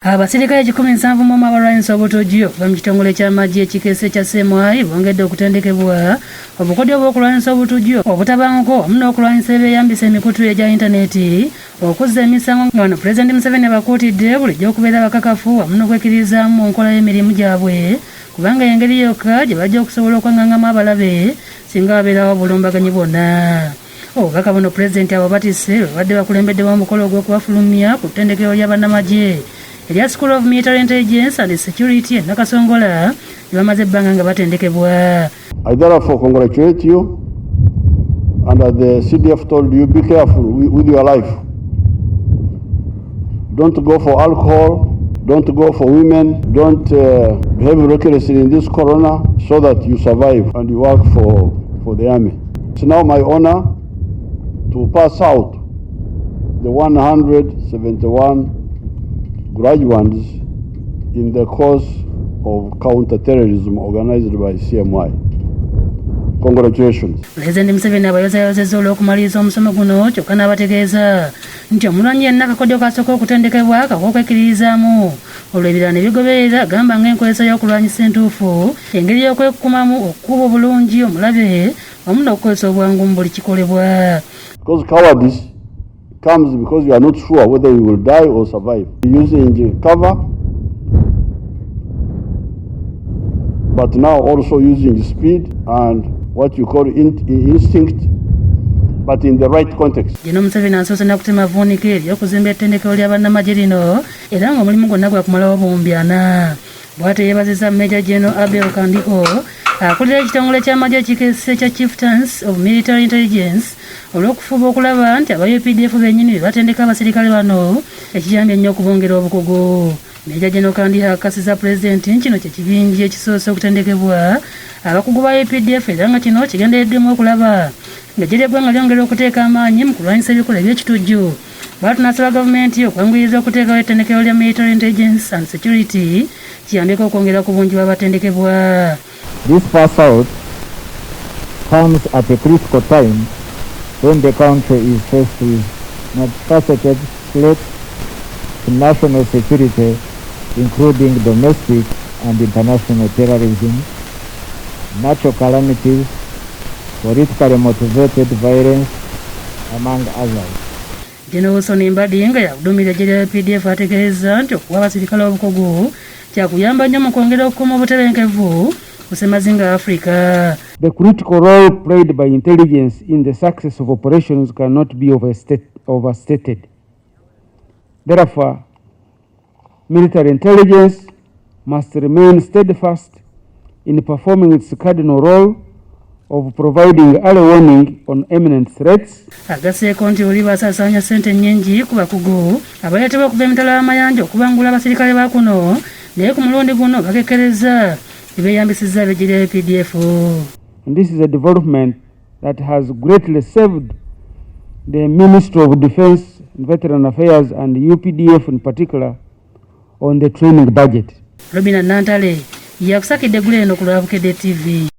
Abasirikale 17 mu abalwanisa obutujju okuva mu kitongole ky'amagye ekikeese kya CMI bongedde okutendekebwa obukodyo bw'okulwanyisa obutujju obutabanguko wamu n'okulwanyisa ebyeyambisa emikutu egya intaneti okuzza emisango nga wano Pulezidenti Museveni abakuutidde bulijjo okubeera bakakafu wamu n'okwekkiririzaamu mu nkola y'emirimu gyabwe kubanga y'engeri yokka gye bajja okusobola okwangangamu abalabe singa wabeerawo obulumbaganyi bwonna. Obubaka buno Pulezidenti abo batisse bwe badde bakulembeddewo omukolo ogw'okubafulumya ku ttendekero lya bannamagye erya School of Military Intelligence and Security Nakasongola bamaze ebbanga nga batendekebwa. I therefore congratulate you, and as the CDF told you, be careful with your life. Don't go for alcohol, don't go for women, don't behave recklessly in this corona so that you survive and you work for the army. It's now my honor to pass out the 171 graduates in the course of counter-terrorism organized by CMI. Congratulations. Pulezidenti Museveni abayozayozezza olw'okumaliriza omusomo guno kyokka n'abategeeza nti omulwanyi yenna akakodyo kasooka okutendekebwa kakokwekkiririzaamu olwo ebirala ne bigoberera agamba ng'enkozesa y'okulwanyisa entuufu engeri y'okwekuumamu okukuba obulungi omulabe wamu n'okukozesa obwangu mu buli kikolebwa. Because cowardice comes because you are not sure whether you will die or survive. Using cover, but now also using speed and what you call instinct, but in the right context. Gino Museveni asoose n'akutema vuunika ery'okuzimba ettendekero lya bannamagye lino era ng'omulimu gwonna gwakumalawo buwumbi 4. Bw'atyo yeebazizza Major General Agataliikonfuufu akulira ekitongole ky'amagye ekikeese kya Chieftains of Military Intelligence olw'okufuba okulaba nti aba UPDF bennyini be batendeka abasirikale bano ekiyambye ennyo okubongera obukugu. Major General Kandiha akakasiza Pulezidenti kino kye kibingi ekisoose okutendekebwa abakugu ba UPDF era nga kino kigendereddwemu okulaba nga eggwanga lyongera okuteeka amaanyi mu kulwanyisa ebikola eby'ekitujju. Bw'atyo n'asaba gavumenti okwanguyiriza okuteekawo ettendekero lya Military Intelligence and Security kiyambeko okwongera ku bungi bw'abatendekebwa. This pass out comes at a critical time when the country is faced with multifaceted threats to national security, including domestic and international terrorism, natural calamities, politically motivated violence, among others. General Mbadinga yakuduumira eggye lya UPDF ategeeza nti okuwa abasirikale obukugu kyakuyamba nnyo mu kwongera okukuuma obutebenkevu ku ssemazinga Africa. The critical role played by intelligence in the success of operations cannot be overstated. Therefore, military intelligence must remain steadfast in performing its cardinal role of providing early warning on imminent threats. Agaseeko nti oli basaasaanya ssente nnyingi ku bakugu abaleetebwa okuva emitala y'amayanja okubangula abasirikale ba kuno naye ku mulundi guno bakekkereza ebyeyambisizza ab'eggye lya UPDF. And this is a development that has greatly saved the Ministry of Defense and Veteran Affairs and UPDF in particular on the training budget. Robina Nantale yakusakidde guleno ku lwa Bukedde TV.